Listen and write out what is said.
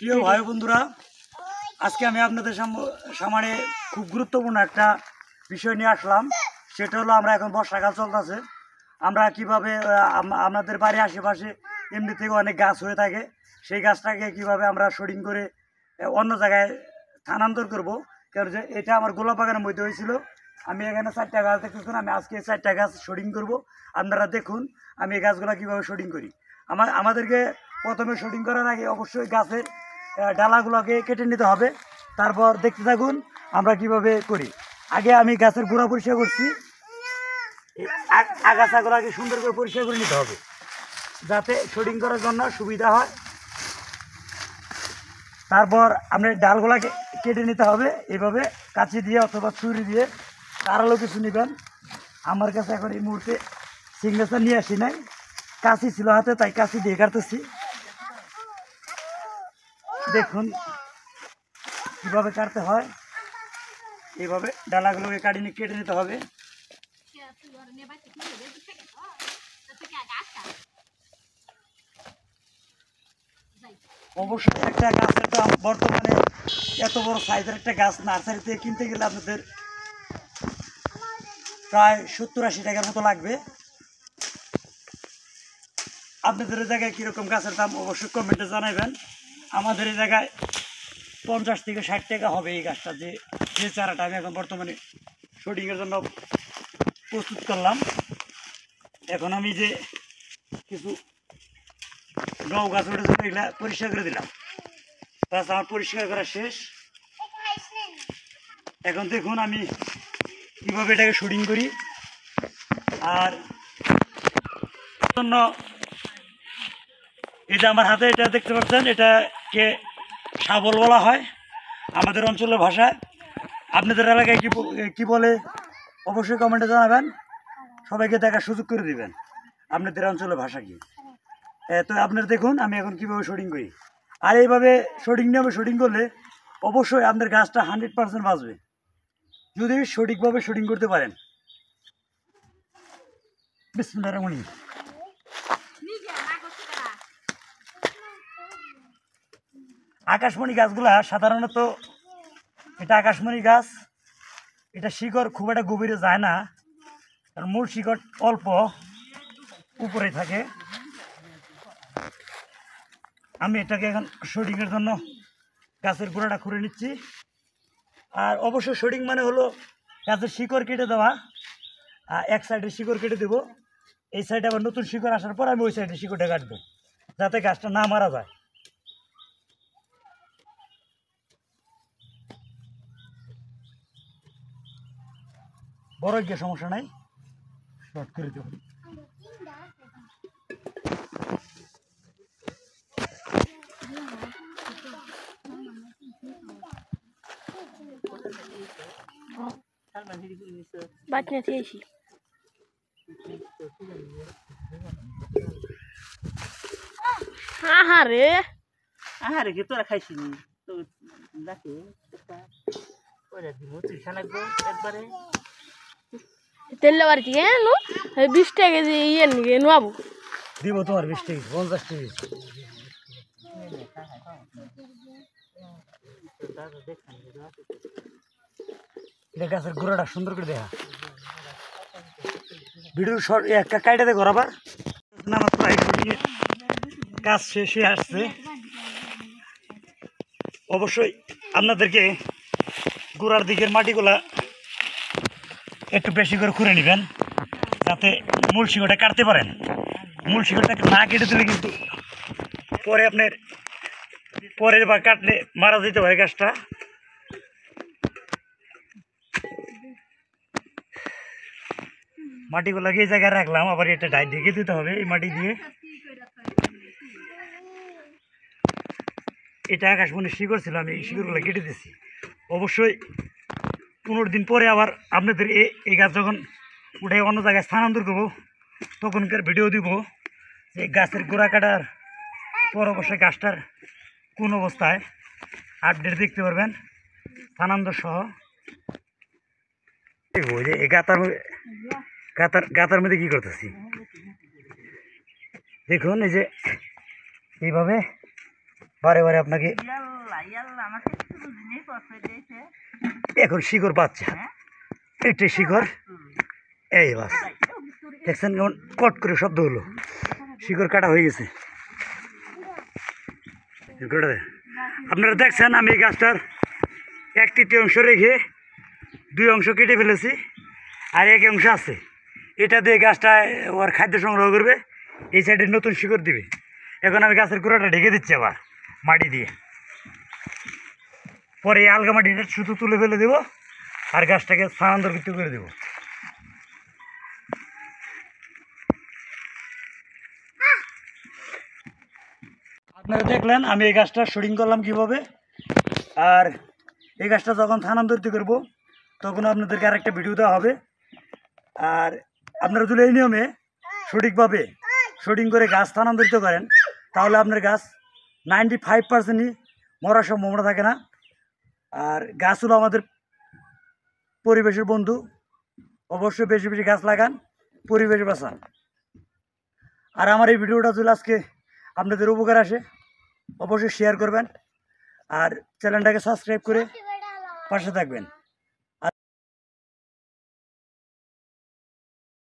প্রিয় ভাই বন্ধুরা, আজকে আমি আপনাদের সামনে খুব গুরুত্বপূর্ণ একটা বিষয় নিয়ে আসলাম। সেটা হলো আমরা এখন বর্ষাকাল চলতেছে, আমরা কিভাবে আমাদের বাড়ির আশেপাশে এমনি থেকে অনেক গাছ হয়ে থাকে, সেই গাছটাকে কিভাবে আমরা শডিং করে অন্য জায়গায় স্থানান্তর করব। কারণ যে এটা আমার গোলাপ বাগানের মধ্যে হয়েছিল, আমি এখানে 4টা গাছ দেখতেছেন, আমি আজকে 4টা গাছ শডিং করব। আপনারা দেখুন আমি এই গাছগুলো কীভাবে শডিং করি। আমাদেরকে প্রথমে শডিং করার আগে অবশ্যই গাছের ডালাগুলোকে কেটে নিতে হবে। তারপর দেখতে থাকুন আমরা কিভাবে করি। আগে আমি গাছের গোড়া পরিষ্কার করছি, আগাছাগুলোকে সুন্দর করে পরিষ্কার করে নিতে হবে যাতে শডিং করার জন্য সুবিধা হয়। তারপর আপনার ডালগুলাকে কেটে নিতে হবে এইভাবে কাঁচি দিয়ে অথবা ছুরি দিয়ে। তারালো কিছু নেবেন, আমার কাছে এখন এই মুহূর্তে সিগনেচার নিয়ে আসি নাই, কাঁচি ছিল হাতে তাই কাঁচি দিয়ে কাটতেছি। দেখুন কীভাবে কাটতে হয়, এইভাবে ডালাগুলোকে কেটে নিতে হবে। অবশ্যই একটা গাছের দাম বর্তমানে এত বড় সাইজের একটা গাছ নার্সারি থেকে কিনতে গেলে আপনাদের প্রায় 70-80 টাকার মতো লাগবে। আপনাদের এই জায়গায় কীরকম গাছের দাম অবশ্যই কমেন্টে জানাবেন। আমাদের এই জায়গায় 50 থেকে 60 টাকা হবে এই গাছটা, যে চারাটা আমি এখন বর্তমানে শডিংয়ের জন্য প্রস্তুত করলাম। এখন আমি যে কিছু নৌ গাছ উঠেছিল এগুলা পরিষ্কার করে দিলাম, প্লাস আমার পরিষ্কার করা শেষ। এখন দেখুন আমি কীভাবে এটাকে শুটিং করি। আর জন্য এই যে আমার হাতে এটা দেখতে পাচ্ছেন, এটাকে শাবল বলা হয় আমাদের অঞ্চলের ভাষায়। আপনাদের এলাকায় কি বলে অবশ্যই কমেন্টে জানাবেন, সবাইকে দেখার সুযোগ করে দিবেন আপনাদের অঞ্চলের ভাষা কি। তো আপনারা দেখুন আমি এখন কীভাবে শুটিং করি। আর এইভাবে শুটিং করলে অবশ্যই আপনার গাছটা 100% বাঁচবে যদি সঠিকভাবে শুটিং করতে পারেন। বিসমিল্লাহির রহমানির রহিম। আকাশমণি গাছগুলা সাধারণত এটা আকাশমণি গাছ, এটা শিকড় খুব একটা গভীরে যায় না, কারণ মূল শিকড় অল্প উপরে থাকে। আমি এটাকে এখন শুটিংয়ের জন্য গাছের গোড়াটা খুঁড়ে নিচ্ছি। আর অবশ্যই শুটিং মানে হলো গাছের শিকড় কেটে দেওয়া। এক সাইডে শিকড় কেটে দেবো, এই সাইডে আবার নতুন শিকড় আসার পর আমি ওই সাইডে শিকড়টা কাটবো যাতে গাছটা না মারা যায়। বড় গিয়ে সমস্যা নাই, শর্ট করে দেবো। আহারে কি তোরা খাইছিনি তো দেখে একবারে তেলে বাড়ি নো 20 টাকা কেজি ইয়ে নিয়ে নেবো দিব তোমার 20 টাকা 50 টাকা। এটা গাছের গোড়াটা সুন্দর করে দেখা ভিডিও শর্ট একটা কাইটা দেখো আবার। আমার প্রায় শুটিংয়ের কাজ শেষ হয়ে আসছে। অবশ্যই আপনাদেরকে গোড়ার দিকের মাটিগুলা একটু বেশি করে খুঁড়ে নেবেন যাতে মূল শিকড়টা কাটতে পারেন। মূল শিকড়টাকে না কেটে দিলে কিন্তু পরে বা কাটলে মারা যেতে পারে গাছটা। মাটিগুলোকে এই জায়গায় রাখলাম, আবার এটা ডাই ঢেকে দিতে হবে এই মাটি দিয়ে। এটা আকাশমণির শিকড় ছিল, আমি এই শিকড়গুলো কেটে দিয়েছি। অবশ্যই 15 দিন পরে আবার আপনাদের এই গাছ যখন উঠে অন্য জায়গায় স্থানান্তর করবো তখনকার ভিডিও দিব যে গাছের গোড়া কাটার পর অবশ্যই গাছটার কোন অবস্থায় আপডেট দেখতে পারবেন স্থানান্তর সহ। এই গাতার মধ্যে কি করতেছি দেখুন, এই যে এইভাবে বারে বারে আপনাকে ইয়াল্লা ইয়াল্লা আমাকে কিছু জিনিস পছন্দ দিয়েছে এখন শিকড় পাচ্ছে, এইটাই শিকড়। এই বাস দেখছেন কেমন কট করে শব্দ হলো, শিকড় কাটা হয়ে গেছে। আপনারা দেখছেন আমি এই গাছটার 1/3 রেখে 2 অংশ কেটে ফেলেছি, আর 1 অংশ আছে। এটা দিয়ে গাছটা ওর খাদ্য সংগ্রহ করবে, এই সাইডে নতুন শিকড় দিবে। এখন আমি গাছের গোড়াটা ঢেকে দিচ্ছি আবার মাটি দিয়ে, পরে এই আলগা মাটিটা শুধু তুলে ফেলে দেবো আর গাছটাকে স্থানান্তরিত করে দেবো। আপনারা দেখলেন আমি এই গাছটা শুটিং করলাম কিভাবে, আর এই গাছটা যখন স্থানান্তরিত করবো তখন আপনাদেরকে আরেকটা ভিডিও দেওয়া হবে। আর আপনারা যদি এই নিয়মে সঠিকভাবে শুটিং করে গাছ স্থানান্তরিত করেন তাহলে আপনার গাছ 95%ই মরার সম্ভাবনা থাকে না। আর গাছ হলো আমাদের পরিবেশের বন্ধু, অবশ্যই বেশি বেশি গাছ লাগান, পরিবেশ বাঁচান। আর আমার এই ভিডিওটা যদি আজকে আপনাদের উপকার আসে অবশ্যই শেয়ার করবেন আর চ্যানেলটাকে সাবস্ক্রাইব করে পাশে থাকবেন।